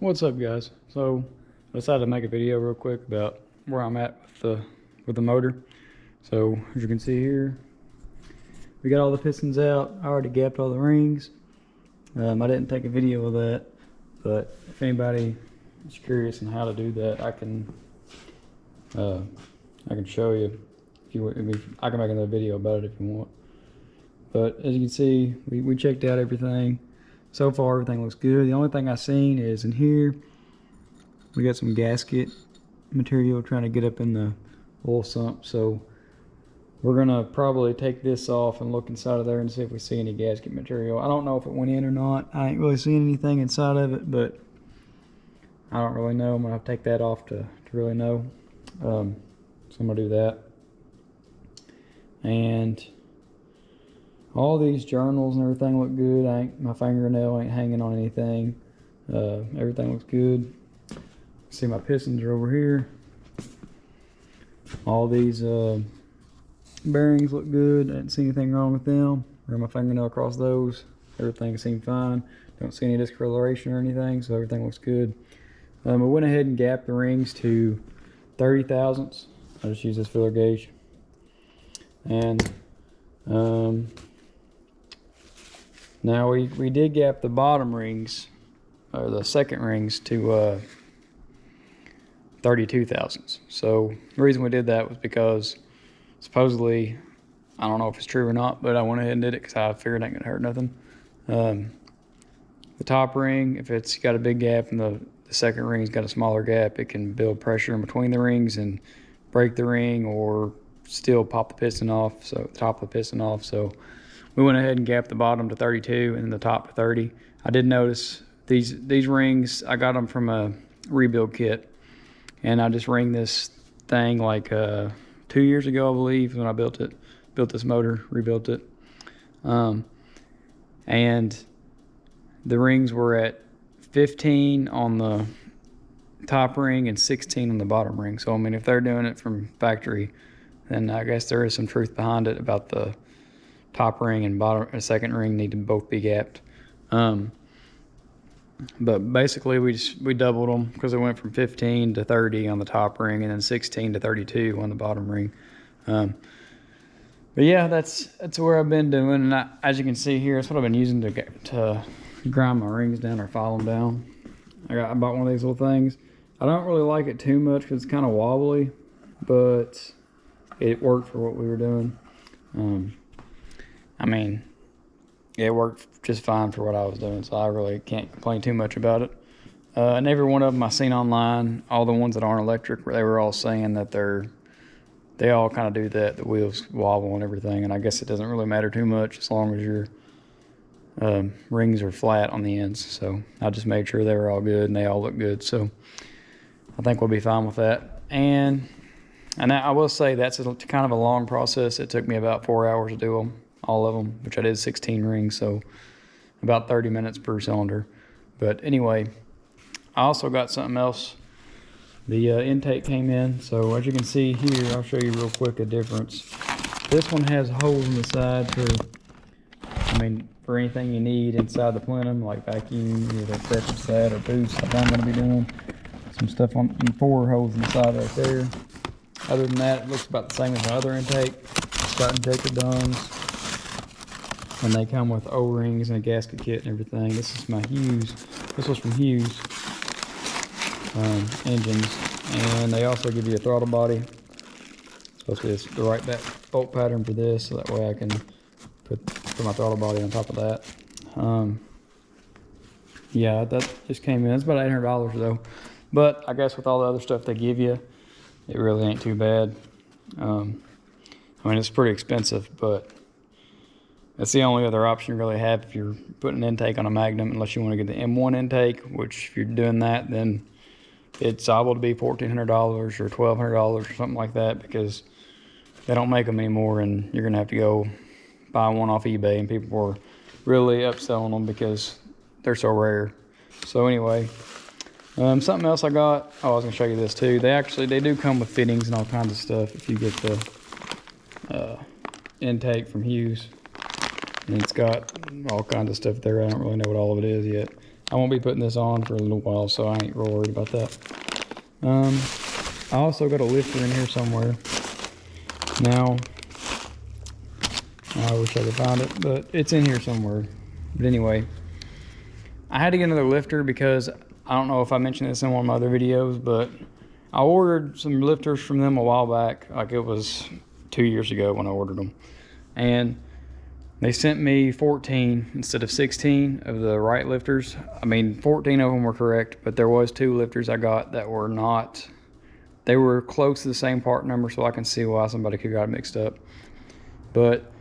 What's up, guys? So I decided to make a video real quick about where I'm at with the motor. So as you can see here, we got all the pistons out. I already gapped all the rings. I didn't take a video of that, but if anybody is curious on how to do that, I can show you. If you, I can make another video about it if you want. But as you can see, we checked out everything. So far, everything looks good. The only thing I've seen is in here, we got some gasket material trying to get up in the oil sump. So we're gonna probably take this off and look inside of there and see if we see any gasket material. I don't know if it went in or not. I ain't really seeing anything inside of it, but I don't really know. I'm gonna have to take that off to really know. So I'm gonna do that. And all these journals and everything look good. My fingernail ain't hanging on anything. Everything looks good. See, my pistons are over here. All these bearings look good. I didn't see anything wrong with them. Run my fingernail across those. Everything seemed fine. Don't see any discoloration or anything, so everything looks good. I went ahead and gapped the rings to 30 thousandths. I just use this filler gauge. And now we did gap the bottom rings, or the second rings, to 32 thousandths. So the reason we did that was because supposedly, I don't know if it's true or not, but I went ahead and did it because I figured it ain't gonna hurt nothing. The top ring, if it's got a big gap and the second ring's got a smaller gap, it can build pressure in between the rings and break the ring or still pop the piston off, so the top of the piston off. So we went ahead and gapped the bottom to 32 and the top to 30. I did notice these rings, I got them from a rebuild kit, and I just ringed this thing like 2 years ago, I believe, when I built this motor, rebuilt it. And the rings were at 15 on the top ring and 16 on the bottom ring. So I mean, if they're doing it from factory, then I guess there is some truth behind it about the top ring and second ring need to both be gapped. But basically we doubled them because it went from 15 to 30 on the top ring and then 16 to 32 on the bottom ring. But yeah, that's where I've been doing. And as you can see here, that's what I've been using to grind my rings down or file them down. I bought one of these little things. I don't really like it too much because it's kind of wobbly, but it worked for what we were doing. I mean, it worked just fine for what I was doing, so I really can't complain too much about it. And every one of them I seen online, all the ones that aren't electric, they were all saying that they all kind of do that. The wheels wobble and everything, and I guess it doesn't really matter too much as long as your rings are flat on the ends. So I just made sure they were all good and they all look good. So I think we'll be fine with that. And I will say that's kind of a long process. It took me about 4 hours to do them, all of them, which I did 16 rings, so about 30 minutes per cylinder. But anyway, I also got something else. The intake came in, so as you can see here, I'll show you real quick a difference. This one has holes in the side for anything you need inside the plenum, like vacuum, either pressure set or boost, like I'm going to be doing. Some stuff on 4 holes in the side right there. Other than that, it looks about the same as my other intake. Scott and Jacob Dunn's. And they come with O-rings and a gasket kit and everything. This is my Hughes. This was from Hughes engines. And they also give you a throttle body. Supposed to be the right back bolt pattern for this, so that way I can put my throttle body on top of that. Yeah, that just came in. It's about $800 though. But I guess with all the other stuff they give you, it really ain't too bad. I mean, it's pretty expensive, but that's the only other option you really have if you're putting an intake on a Magnum, unless you want to get the M1 intake, which if you're doing that, then it's liable to be $1,400 or $1,200 or something like that, because they don't make them anymore, and you're going to have to go buy one off eBay, and people were really upselling them because they're so rare. So anyway, something else I got, I was going to show you this too. They do come with fittings and all kinds of stuff if you get the intake from Hughes. And it's got all kinds of stuff there. I don't really know what all of it is yet. I won't be putting this on for a little while, so I ain't real worried about that. I also got a lifter in here somewhere. Now, I wish I could find it, but it's in here somewhere. But anyway, I had to get another lifter because I don't know if I mentioned this in one of my other videos, but I ordered some lifters from them a while back. Like it was 2 years ago when I ordered them. And they sent me 14 instead of 16 of the right lifters. I mean, 14 of them were correct, but there was 2 lifters I got that were not. They were close to the same part number, so I can see why somebody could have got it mixed up. But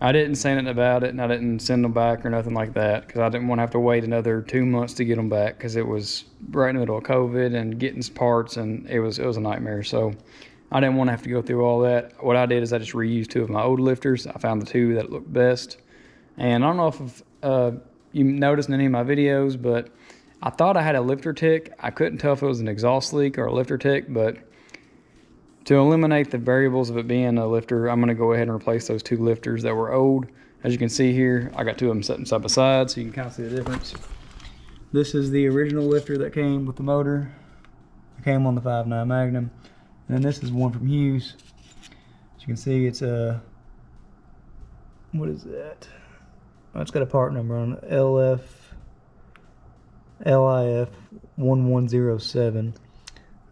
I didn't say anything about it, and I didn't send them back or nothing like that, because I didn't want to have to wait another 2 months to get them back, because it was right in the middle of COVID and getting parts, and it was a nightmare. So I didn't want to have to go through all that. What I did is I just reused 2 of my old lifters. I found the 2 that looked best. And I don't know if you noticed in any of my videos, but I thought I had a lifter tick. I couldn't tell if it was an exhaust leak or a lifter tick, but to eliminate the variables of it being a lifter, I'm going to go ahead and replace those 2 lifters that were old. As you can see here, I got 2 of them sitting side by side, so you can kind of see the difference. This is the original lifter that came with the motor. It came on the 5.9 Magnum. And then this is one from Hughes. As you can see, it's a, what is that? Oh, it's got a part number on it, LIF 1107.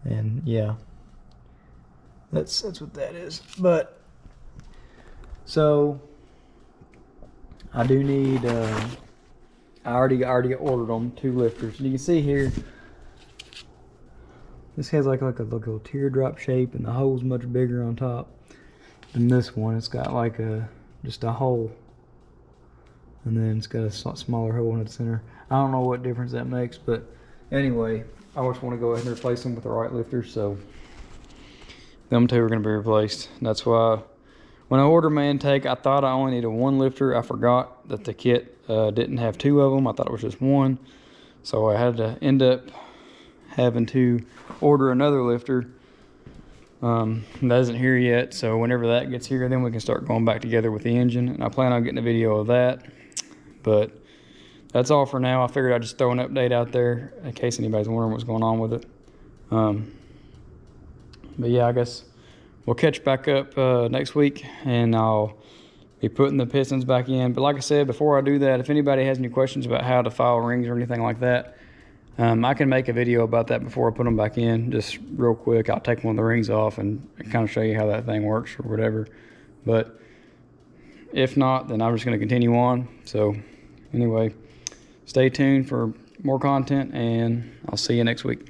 And yeah, that's what that is. But so I do need I already ordered them 2 lifters. And you can see here, this has like a little teardrop shape, and the hole's much bigger on top than this one. It's got like just a hole, and then it's got a smaller hole in the center. I don't know what difference that makes, but anyway, I just want to go ahead and replace them with the right lifters, so them 2 are going to be replaced. That's why when I ordered my intake, I thought I only needed 1 lifter. I forgot that the kit didn't have 2 of them. I thought it was just 1, so I had to end up having to order another lifter. That isn't here yet, so whenever that gets here, then we can start going back together with the engine, and I plan on getting a video of that. But that's all for now. I figured I'd just throw an update out there in case anybody's wondering what's going on with it. But yeah, I guess we'll catch back up next week, and I'll be putting the pistons back in. But like I said, before I do that, if anybody has any questions about how to file rings or anything like that, I can make a video about that before I put them back in, just real quick. I'll take one of the rings off and kind of show you how that thing works or whatever. But if not, then I'm just going to continue on. So anyway, stay tuned for more content, and I'll see you next week.